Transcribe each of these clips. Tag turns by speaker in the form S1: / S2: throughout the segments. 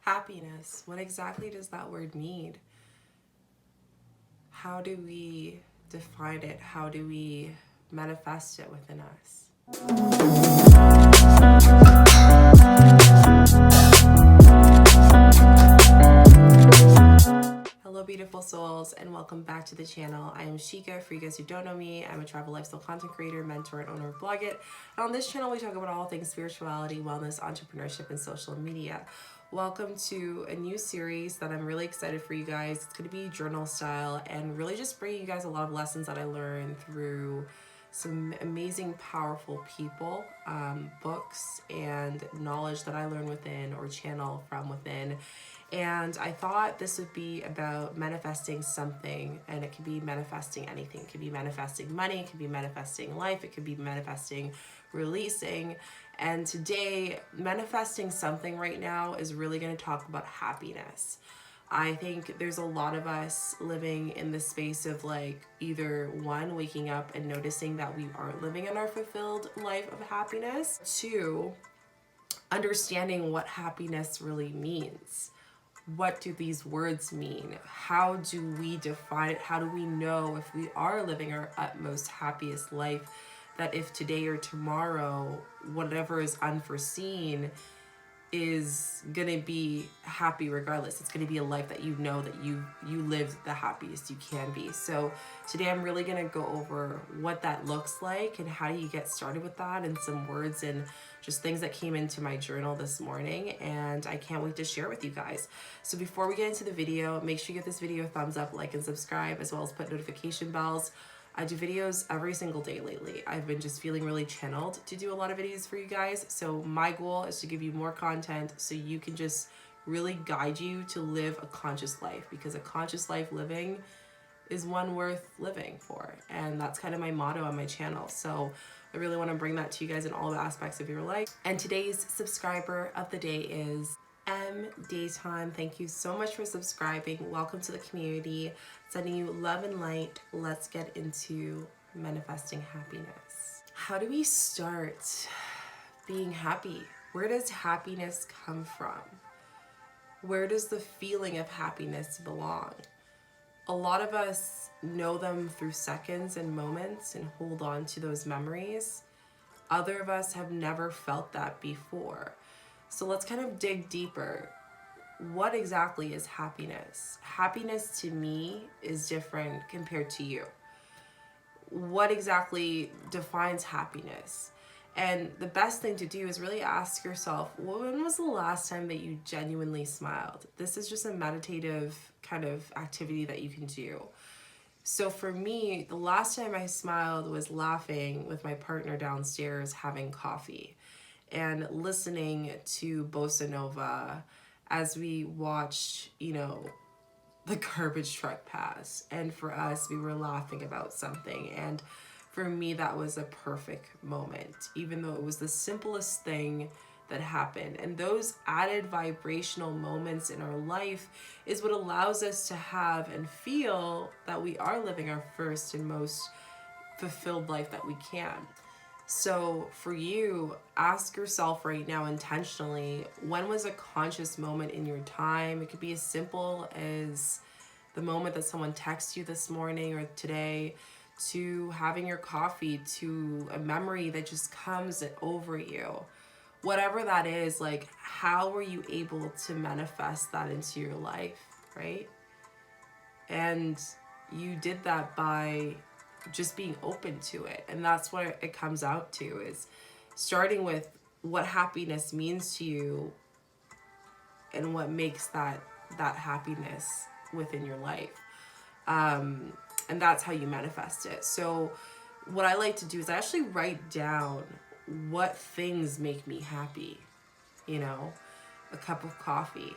S1: Happiness. What exactly does that word mean? How do we define it? How do we manifest it within us? Hello beautiful souls, and welcome back to the channel. I am Shika. For you guys who don't know me, I'm a travel lifestyle content creator, mentor, and owner of Blog It. And on this channel we talk about all things spirituality, wellness, entrepreneurship, and social media. Welcome to a new series that I'm really excited for you guys. It's going to be journal style and really just bring you guys a lot of lessons that I learned through some amazing, powerful people, books, and knowledge that I learn within or channel from within. And I thought this would be about manifesting something, and it could be manifesting anything. It could be manifesting money, it could be manifesting life, it could be manifesting releasing. And today, manifesting something right now is really going to talk about happiness. I think there's a lot of us living in the space of like either one, waking up and noticing that we aren't living in our fulfilled life of happiness, two, understanding what happiness really means. What do these words mean? How do we define it? How do we know if we are living our utmost happiest life, that if today or tomorrow, whatever is unforeseen is gonna be happy regardless. It's gonna be a life that you know that you lived the happiest you can be. So today I'm really gonna go over what that looks like and how do you get started with that, and some words and just things that came into my journal this morning, and I can't wait to share with you guys. So before we get into the video, make sure you give this video a thumbs up, like, and subscribe, as well as put notification bells. I do videos every single day lately. I've been just feeling really channeled to do a lot of videos for you guys. So my goal is to give you more content so you can just really guide you to live a conscious life, because a conscious life living is one worth living for. And that's kind of my motto on my channel. So I really want to bring that to you guys in all the aspects of your life. And today's subscriber of the day is M Daytime. Thank you so much for subscribing. Welcome to the community. Sending you love and light. Let's get into manifesting happiness. How do we start being happy? Where does happiness come from? Where does the feeling of happiness belong? A lot of us know them through seconds and moments and hold on to those memories. Other of us have never felt that before. So let's kind of dig deeper. What exactly is happiness? Happiness to me is different compared to you. What exactly defines happiness? And the best thing to do is really ask yourself, when was the last time that you genuinely smiled? This is just a meditative kind of activity that you can do. So for me, the last time I smiled was laughing with my partner downstairs having coffee and listening to Bossa Nova as we watched, the garbage truck pass. And for us, we were laughing about something. And for me, that was a perfect moment, even though it was the simplest thing that happened. And those added vibrational moments in our life is what allows us to have and feel that we are living our first and most fulfilled life that we can. So for you, ask yourself right now intentionally, when was a conscious moment in your time? It could be as simple as the moment that someone texts you this morning or today, to having your coffee, to a memory that just comes over you. Whatever that is, like, how were you able to manifest that into your life, right? And you did that by just being open to it. And that's what it comes out to, is starting with what happiness means to you and what makes that happiness within your life. And that's how you manifest it. So what I like to do is I actually write down what things make me happy. A cup of coffee,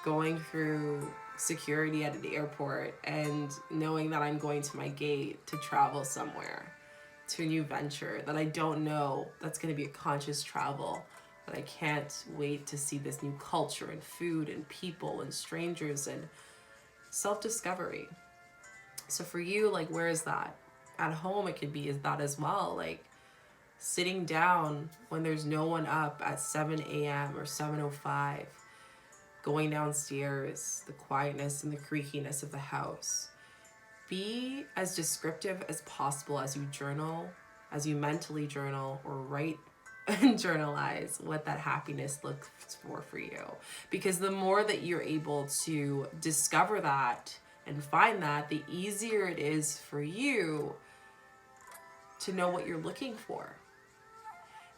S1: going through security at an airport and knowing that I'm going to my gate to travel somewhere, to a new venture that I don't know, that's going to be a conscious travel, that I can't wait to see this new culture and food and people and strangers and self-discovery. So for you, like, where is that? At home, it could be is that as well, like sitting down when there's no one up at 7 a.m. or 7:05 going downstairs, the quietness and the creakiness of the house. Be as descriptive as possible as you journal, as you mentally journal or write and journalize what that happiness looks for you. Because the more that you're able to discover that and find that, the easier it is for you to know what you're looking for.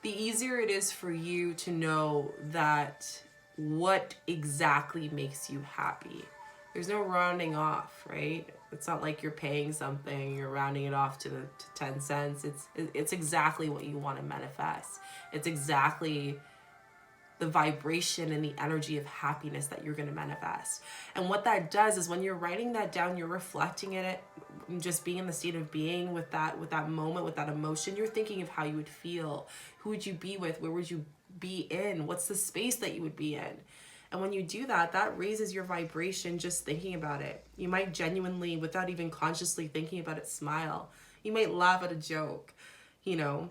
S1: The easier it is for you to know that what exactly makes you happy. There's no rounding off, right? It's not like you're paying something, you're rounding it off to 10 cents. It's exactly what you want to manifest. It's exactly the vibration and the energy of happiness that you're going to manifest. And what that does is when you're writing that down, you're reflecting in it, just being in the state of being with that moment, with that emotion. You're thinking of how you would feel. Who would you be with? Where would you be in? What's the space that you would be in? And when you do that, that raises your vibration just thinking about it. You might genuinely, without even consciously thinking about it, smile. You might laugh at a joke. You know,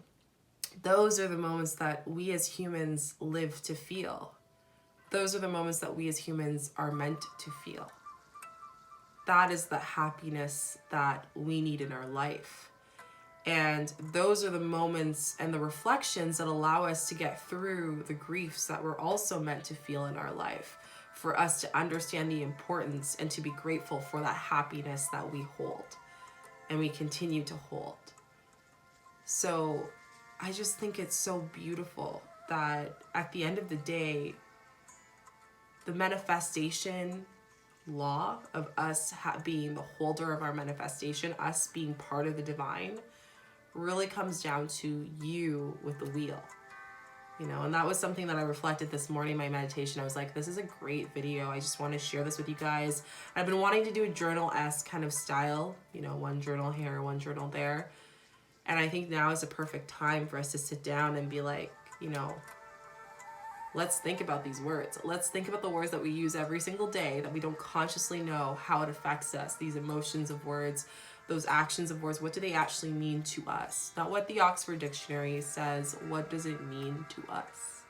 S1: those are the moments that we as humans live to feel. Those are the moments that we as humans are meant to feel. That is the happiness that we need in our life. And those are the moments and the reflections that allow us to get through the griefs that we're also meant to feel in our life, for us to understand the importance and to be grateful for that happiness that we hold and we continue to hold. So I just think it's so beautiful that at the end of the day, the manifestation law of us being the holder of our manifestation, us being part of the divine, really comes down to you with the wheel, you know. And that was something that I reflected this morning in my meditation. I was like, this is a great video. I just want to share this with you guys. I've been wanting to do a journal-esque kind of style, you know, one journal here, one journal there. And I think now is a perfect time for us to sit down and be like, you know, let's think about these words. Let's think about the words that we use every single day that we don't consciously know how it affects us. These emotions of words, those actions of words, what do they actually mean to us? Not what the Oxford Dictionary says, what does it mean to us?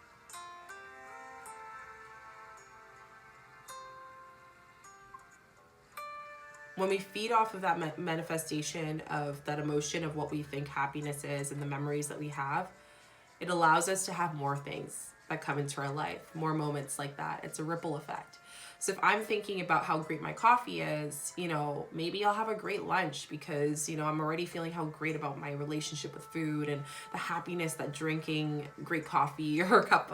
S1: When we feed off of that manifestation of that emotion of what we think happiness is and the memories that we have, it allows us to have more things that come into our life, more moments like that. It's a ripple effect. So if I'm thinking about how great my coffee is, you know, maybe I'll have a great lunch because, you know, I'm already feeling how great about my relationship with food and the happiness that drinking great coffee or a cup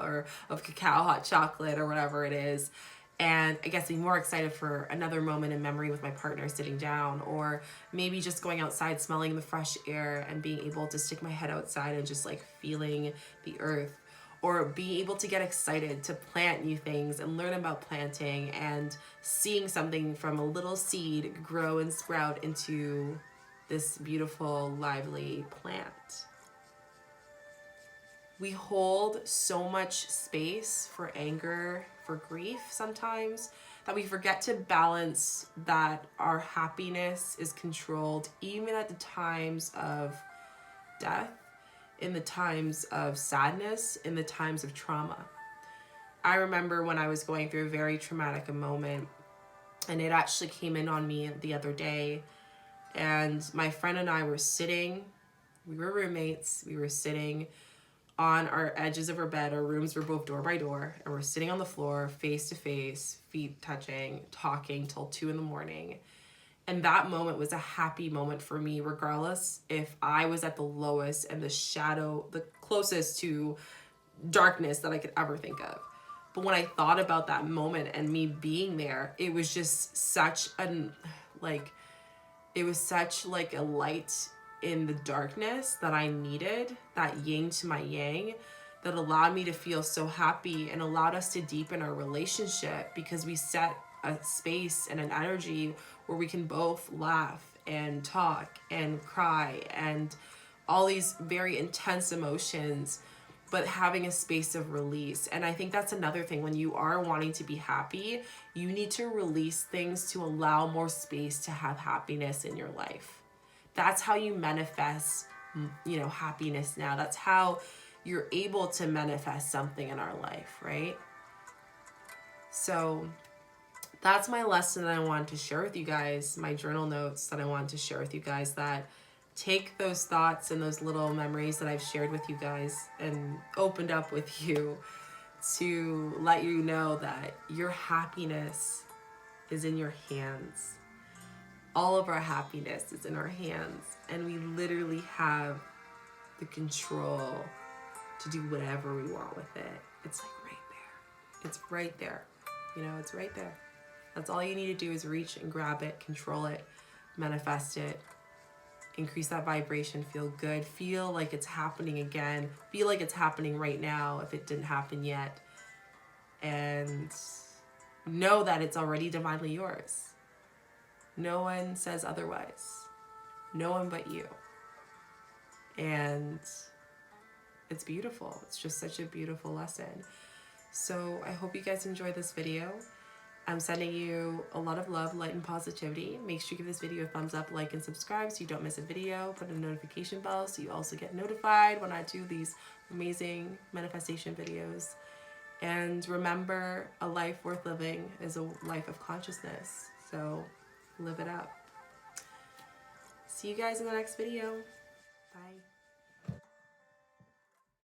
S1: of cacao, hot chocolate or whatever it is. And I guess I'm more excited for another moment in memory with my partner sitting down, or maybe just going outside, smelling the fresh air and being able to stick my head outside and just like feeling the earth, or being able to get excited to plant new things and learn about planting and seeing something from a little seed grow and sprout into this beautiful, lively plant. We hold so much space for anger, for grief sometimes, that we forget to balance that our happiness is controlled even at the times of death, in the times of sadness, in the times of trauma. I remember when I was going through a very traumatic moment, and it actually came in on me the other day, and my friend and I were sitting, we were roommates, we were sitting on our edges of our bed. Our rooms were both door by door, and we're sitting on the floor, face to face, feet touching, talking till 2 a.m. And that moment was a happy moment for me, regardless if I was at the lowest and the shadow, the closest to darkness that I could ever think of. But when I thought about that moment and me being there, it was just such a light in the darkness that I needed, that yin to my yang, that allowed me to feel so happy and allowed us to deepen our relationship, because we set a space and an energy where we can both laugh and talk and cry and all these very intense emotions, but having a space of release. And I think that's another thing. When you are wanting to be happy, you need to release things to allow more space to have happiness in your life. That's how you manifest, you know, happiness now. That's how you're able to manifest something in our life, right? So that's my lesson that I wanted to share with you guys, my journal notes that I wanted to share with you guys, that take those thoughts and those little memories that I've shared with you guys and opened up with you to let you know that your happiness is in your hands. All of our happiness is in our hands, and we literally have the control to do whatever we want with it. It's like right there. It's right there. You know, it's right there. That's all you need to do is reach and grab it, control it, manifest it, increase that vibration, feel good, feel like it's happening again, feel like it's happening right now if it didn't happen yet, and know that it's already divinely yours. No one says otherwise. No one but you. And it's beautiful. It's just such a beautiful lesson. So I hope you guys enjoyed this video. I'm sending you a lot of love, light, and positivity. Make sure you give this video a thumbs up, like, and subscribe so you don't miss a video. Put a notification bell so you also get notified when I do these amazing manifestation videos. And remember, a life worth living is a life of consciousness. So live it up. See you guys in the next video. Bye.